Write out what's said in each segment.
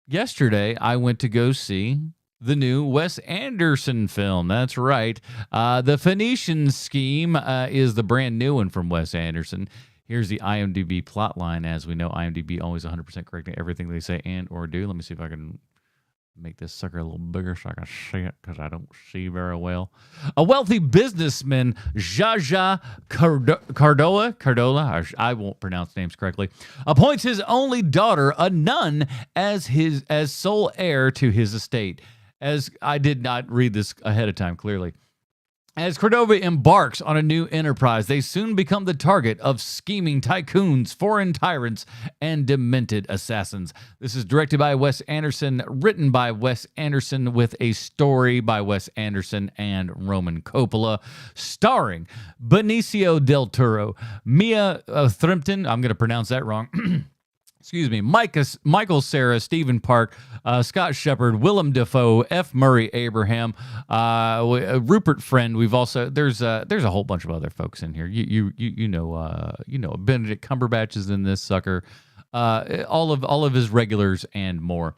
yesterday I went to go see the new Wes Anderson film. That's right. The Phoenician Scheme is the brand new one from Wes Anderson. Here's the IMDb plotline. As we know, IMDb always 100% correcting everything they say and or do. Let me see if I can make this sucker a little bigger so I can see it because I don't see very well. A wealthy businessman, Jaja Cardola, I won't pronounce names correctly, appoints his only daughter, a nun, as sole heir to his estate. As I did not read this ahead of time, clearly. As Cordova embarks on a new enterprise, they soon become the target of scheming tycoons, foreign tyrants, and demented assassins. This is directed by Wes Anderson, written by Wes Anderson, with a story by Wes Anderson and Roman Coppola, starring Benicio del Toro, Mia Thrimpton, I'm going to pronounce that wrong, excuse me, Michael Cera, Stephen Park, Scott Shepard, Willem Dafoe, F. Murray Abraham, Rupert Friend. We've also there's a whole bunch of other folks in here. You know Benedict Cumberbatch is in this sucker. All of his regulars and more.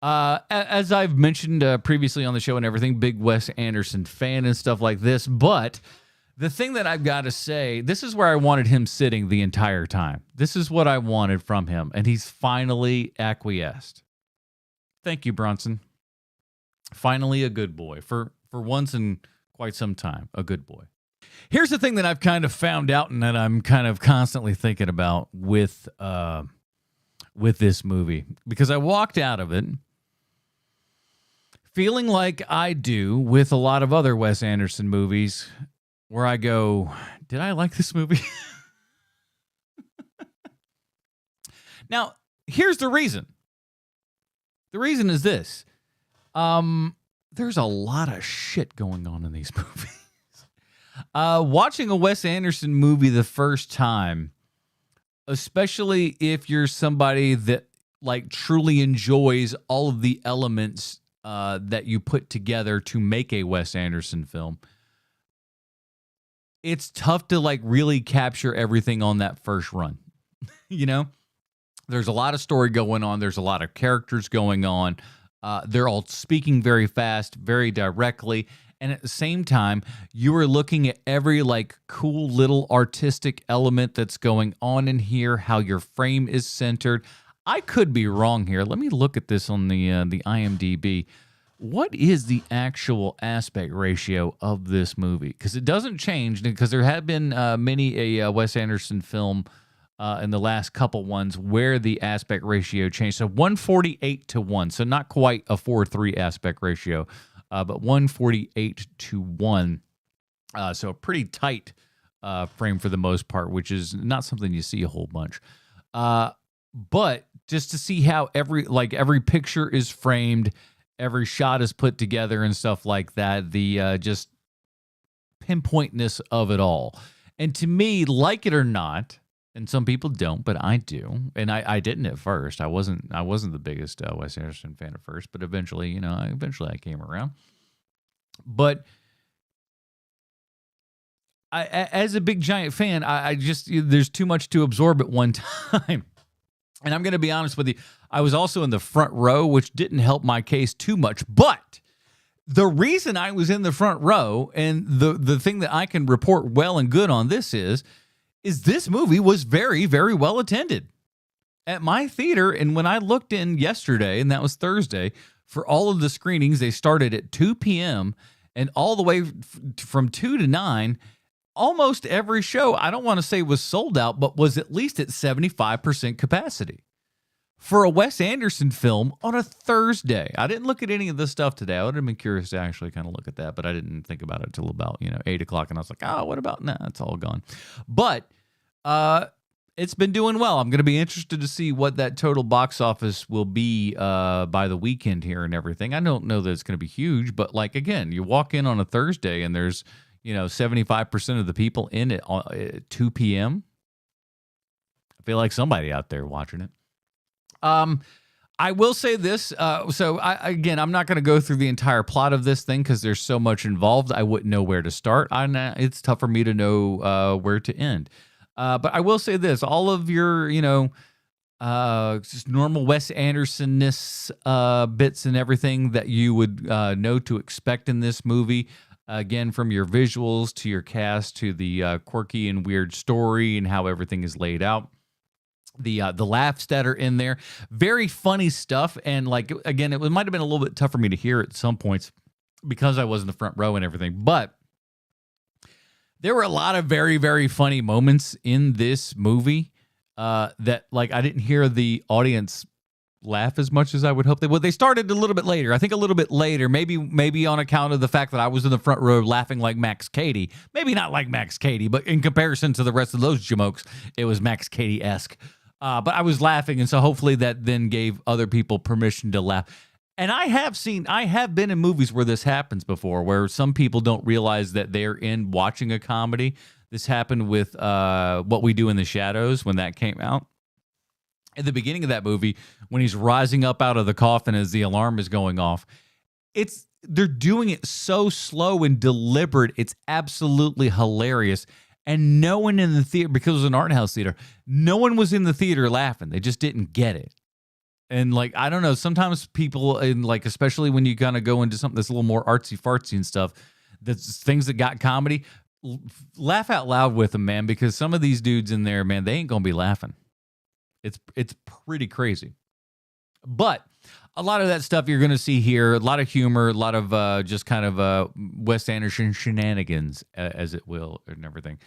As I've mentioned previously on the show and everything, big Wes Anderson fan and stuff like this, but the thing that I've got to say, this is where I wanted him sitting the entire time. This is what I wanted from him, and he's finally acquiesced. Thank you, Bronson. Finally a good boy. For once in quite some time, a good boy. Here's the thing that I've kind of found out and that I'm kind of constantly thinking about with this movie, because I walked out of it feeling like I do with a lot of other Wes Anderson movies, where I go, did I like this movie? Now, here's the reason. The reason is this. There's a lot of shit going on in these movies. Watching a Wes Anderson movie the first time, especially if you're somebody that like truly enjoys all of the elements that you put together to make a Wes Anderson film, it's tough to like really capture everything on that first run. You know, there's a lot of story going on. There's a lot of characters going on. They're all speaking very fast, very directly. And at the same time, you are looking at every like cool little artistic element that's going on in here, how your frame is centered. I could be wrong here. Let me look at this on the IMDb. What is the actual aspect ratio of this movie? Because it doesn't change, because there have been many a Wes Anderson film in the last couple ones where the aspect ratio changed. So 148-1. So not quite a 4:3 aspect ratio, but 148-1. So a pretty tight frame for the most part, which is not something you see a whole bunch. But just to see how every picture is framed, every shot is put together and stuff like that, the just pinpointness of it all. And to me, like it or not, and some people don't, but I do, and I didn't at first. I wasn't the biggest Wes Anderson fan at first, but eventually I came around. But as a big giant fan, I just there's too much to absorb at one time. And I'm going to be honest with you, I was also in the front row, which didn't help my case too much. But the reason I was in the front row, and the thing that I can report well and good on this is this movie was very, very well attended at my theater. And when I looked in yesterday, and that was Thursday, for all of the screenings, they started at 2 p.m. and all the way from 2 to 9. Almost every show, I don't want to say was sold out, but was at least at 75% capacity for a Wes Anderson film on a Thursday. I didn't look at any of this stuff today. I would have been curious to actually kind of look at that, but I didn't think about it until about 8 o'clock, and I was like, what about now? It's all gone. But it's been doing well. I'm going to be interested to see what that total box office will be by the weekend here and everything. I don't know that it's going to be huge, but like again, you walk in on a Thursday and there's 75% of the people in it at 2 p.m. I feel like somebody out there watching it. I will say this. I'm not going to go through the entire plot of this thing because there's so much involved. I wouldn't know where to start. It's tough for me to know where to end. But I will say this. All of your, just normal Wes Anderson-ness bits and everything that you would know to expect in this movie. Again, from your visuals to your cast to the quirky and weird story and how everything is laid out. The laughs that are in there, very funny stuff. And like, again, it might have been a little bit tough for me to hear at some points because I was in the front row and everything. But there were a lot of very, very funny moments in this movie that, like, I didn't hear the audience laugh as much as I would hope they would. They started a little bit later. I think a little bit later, maybe on account of the fact that I was in the front row laughing like Max Cady. Maybe not like Max Cady, but in comparison to the rest of those jamokes, it was Max Cady-esque. But I was laughing, and so hopefully that then gave other people permission to laugh. And I have been in movies where this happens before, where some people don't realize that they're in watching a comedy. This happened with What We Do in the Shadows when that came out. At the beginning of that movie, when he's rising up out of the coffin as the alarm is going off, they're doing it so slow and deliberate. It's absolutely hilarious. And no one in the theater, because it was an art house theater, no one was in the theater laughing. They just didn't get it. And like, I don't know, sometimes people, and like, especially when you kind of go into something that's a little more artsy fartsy and stuff, that's things that got comedy, laugh out loud with them, man, because some of these dudes in there, man, they ain't going to be laughing. It's pretty crazy. But a lot of that stuff you're going to see here, a lot of humor, a lot of just kind of Wes Anderson shenanigans, as it will, and everything.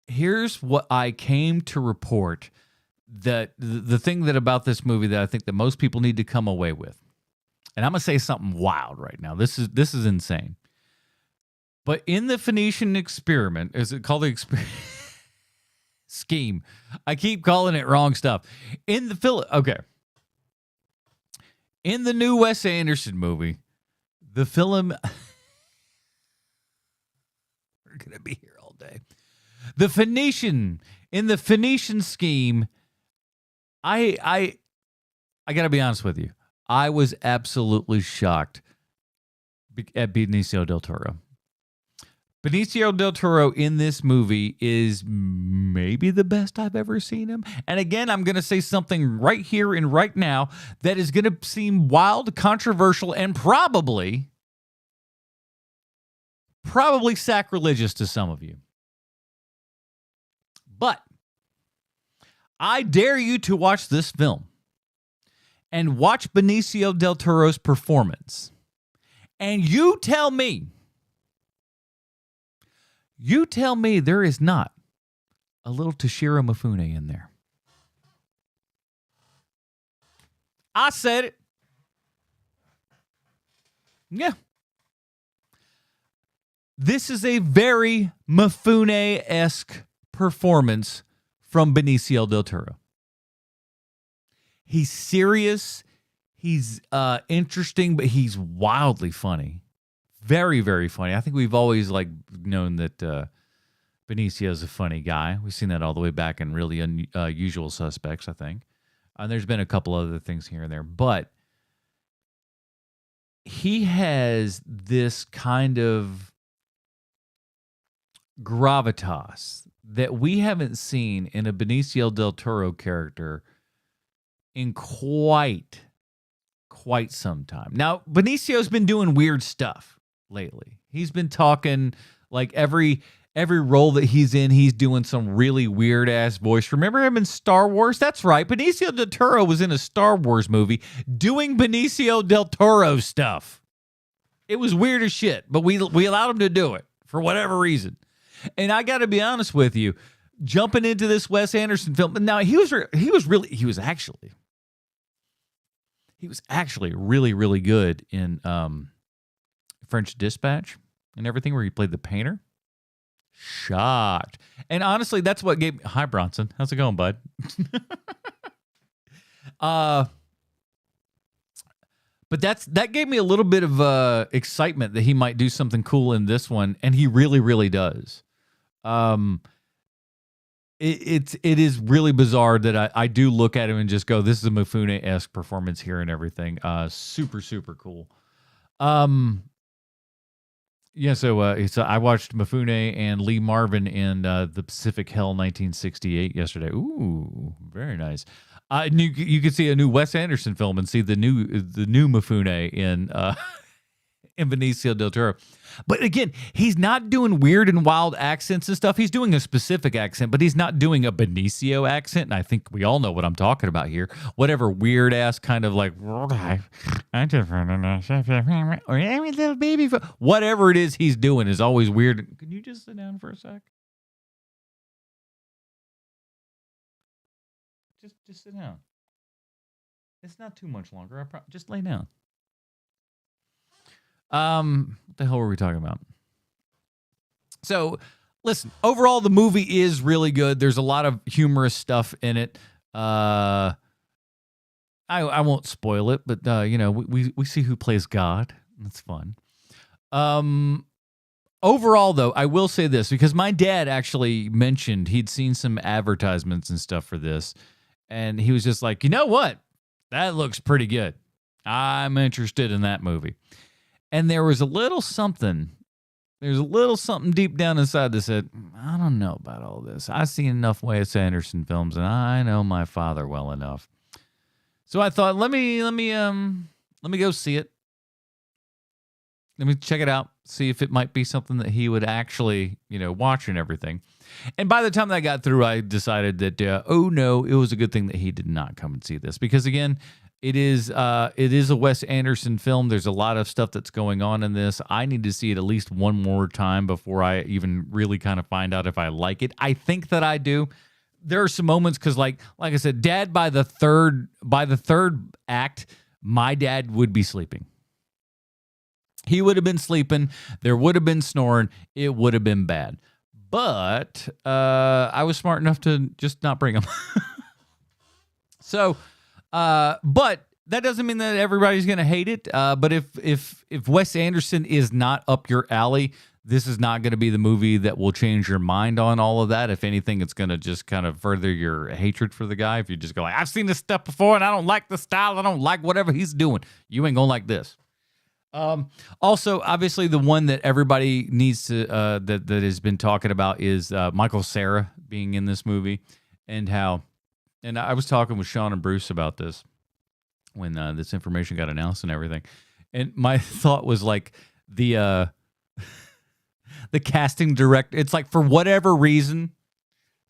Here's what I came to report, that the thing that about this movie that I think that most people need to come away with. And I'm going to say something wild right now. This is insane. But in the Phoenician experiment, is it called the experiment? Scheme. I keep calling it wrong stuff. In the new Wes Anderson movie, the film we're gonna be here all day. In the Phoenician scheme, I gotta be honest with you. I was absolutely shocked at Benicio del Toro. Benicio del Toro in this movie is maybe the best I've ever seen him. And again, I'm going to say something right here and right now that is going to seem wild, controversial, and probably sacrilegious to some of you. But I dare you to watch this film and watch Benicio del Toro's performance. And you tell me there is not a little Toshiro Mifune in there. I said it. Yeah. This is a very Mifune-esque performance from Benicio del Toro. He's serious. He's interesting, but he's wildly funny. Very, very funny. I think we've always known that Benicio is a funny guy. We've seen that all the way back in really Unusual Suspects, I think. And there's been a couple other things here and there. But he has this kind of gravitas that we haven't seen in a Benicio del Toro character in quite some time. Now, Benicio's been doing weird stuff lately. He's been talking like every role that he's in, he's doing some really weird ass voice. Remember him in Star Wars? That's right. Benicio del Toro was in a Star Wars movie doing Benicio del Toro stuff. It was weird as shit, but we allowed him to do it for whatever reason. And I got to be honest with you, jumping into this Wes Anderson film. Now he was actually really, really good in French Dispatch and everything, where he played the painter. Shocked. And honestly, that's what gave me... Hi, Bronson. How's it going, bud? But that gave me a little bit of excitement that he might do something cool in this one, and he really, really does. It is really bizarre that I do look at him and just go, this is a Mifune-esque performance here and everything. Super, super cool. Yeah, so I watched Mifune and Lee Marvin in the Pacific Hell 1968 yesterday. Ooh, very nice. And you could see a new Wes Anderson film and see the new Mifune in in Benicio del Toro. But again, he's not doing weird and wild accents and stuff. He's doing a specific accent, but he's not doing a Benicio accent. And I think we all know what I'm talking about here. Whatever weird ass kind of like, or every little baby, whatever it is he's doing is always weird. Can you just sit down for a sec? Just sit down. It's not too much longer. Just lay down. What the hell were we talking about? So, listen, overall, the movie is really good. There's a lot of humorous stuff in it. I won't spoil it, but we see who plays God. That's fun. Overall, though, I will say this because my dad actually mentioned he'd seen some advertisements and stuff for this, and he was just like, you know what? That looks pretty good. I'm interested in that movie. And there was a little something. There's a little something deep down inside that said, I don't know about all this. I've seen enough Wes Anderson films, and I know my father well enough. So I thought, let me go see it. Let me check it out. See if it might be something that he would actually, watch and everything. And by the time that I got through, I decided that, oh no, it was a good thing that he did not come and see this because again. It is a Wes Anderson film. There's a lot of stuff that's going on in this. I need to see it at least one more time before I even really kind of find out if I like it. I think that I do. There are some moments because, like I said, Dad, by the third act, my dad would be sleeping. He would have been sleeping. There would have been snoring. It would have been bad. But I was smart enough to just not bring him. So. But that doesn't mean that everybody's going to hate it. But if Wes Anderson is not up your alley, this is not going to be the movie that will change your mind on all of that. If anything, it's going to just kind of further your hatred for the guy. If you just go like, I've seen this stuff before and I don't like the style. I don't like whatever he's doing. You ain't going to like this. Also, obviously, the one that everybody needs to that has been talking about is Michael Cera being in this movie and how. And I was talking with Sean and Bruce about this when this information got announced and everything. And my thought was like the casting director. It's like for whatever reason,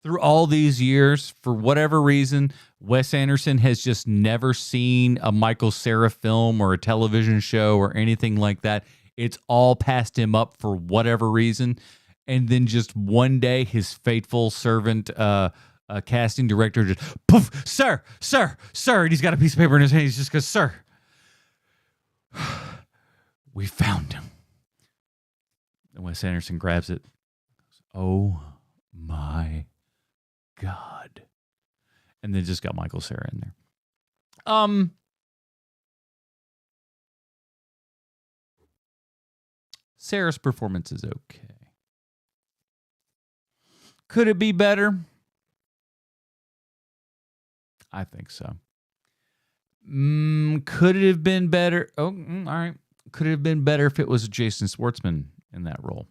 through all these years, for whatever reason, Wes Anderson has just never seen a Michael Cera film or a television show or anything like that. It's all passed him up for whatever reason. And then just one day, his faithful servant, casting director just poof, sir, and he's got a piece of paper in his hand. He's just goes, sir, we found him. And Wes Anderson grabs it. Oh my God. And then just got Michael Cera in there. Sarah's performance is okay. Could it be better? I think so. Could it have been better? Oh, all right. Could it have been better if it was Jason Schwartzman in that role?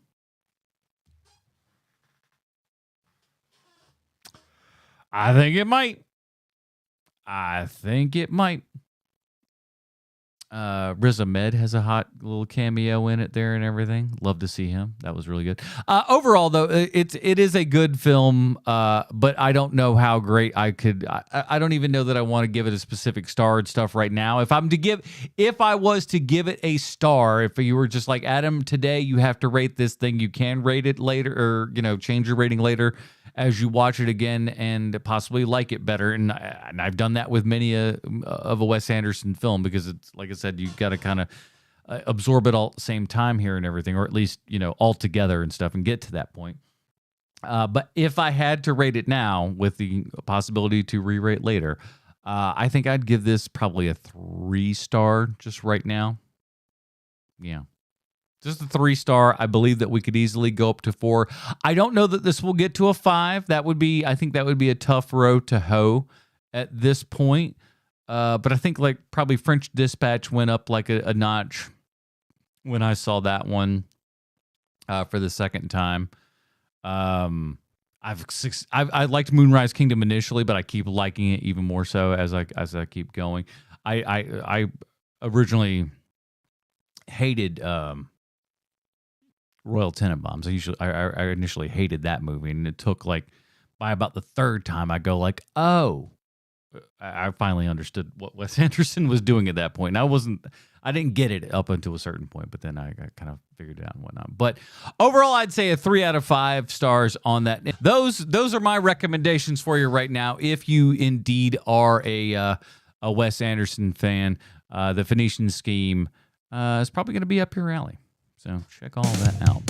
I think it might. Riz Ahmed has a hot little cameo in it there and everything. Love to see him. That was really good. Overall, though, it is a good film, but I don't know how great I could. I don't even know that I want to give it a specific star and stuff right now. If I was to give it a star, if you were just like Adam today, you have to rate this thing. You can rate it later, or change your rating later as you watch it again and possibly like it better. And I've done that with many of a Wes Anderson film because it's, like I said, you got to kind of absorb it all at the same time here and everything, or at least, all together and stuff and get to that point. But if I had to rate it now with the possibility to re-rate later, I think I'd give this probably a 3-star just right now. Yeah. Just a 3-star. I believe that we could easily go up to 4. I don't know that this will get to a 5. I think that would be a tough row to hoe at this point. But I think like probably French Dispatch went up like a notch when I saw that one. for the second time. I liked Moonrise Kingdom initially, but I keep liking it even more so as I keep going. I originally hated Royal Tenenbaums. I initially hated that movie, and it took like by about the third time I go like, oh, I finally understood what Wes Anderson was doing at that point. And I didn't get it up until a certain point, but then I kind of figured it out and whatnot. But overall, I'd say a 3 out of 5 stars on that. Those are my recommendations for you right now. If you indeed are a Wes Anderson fan, the Phoenician Scheme is probably going to be up your alley. So check all that out.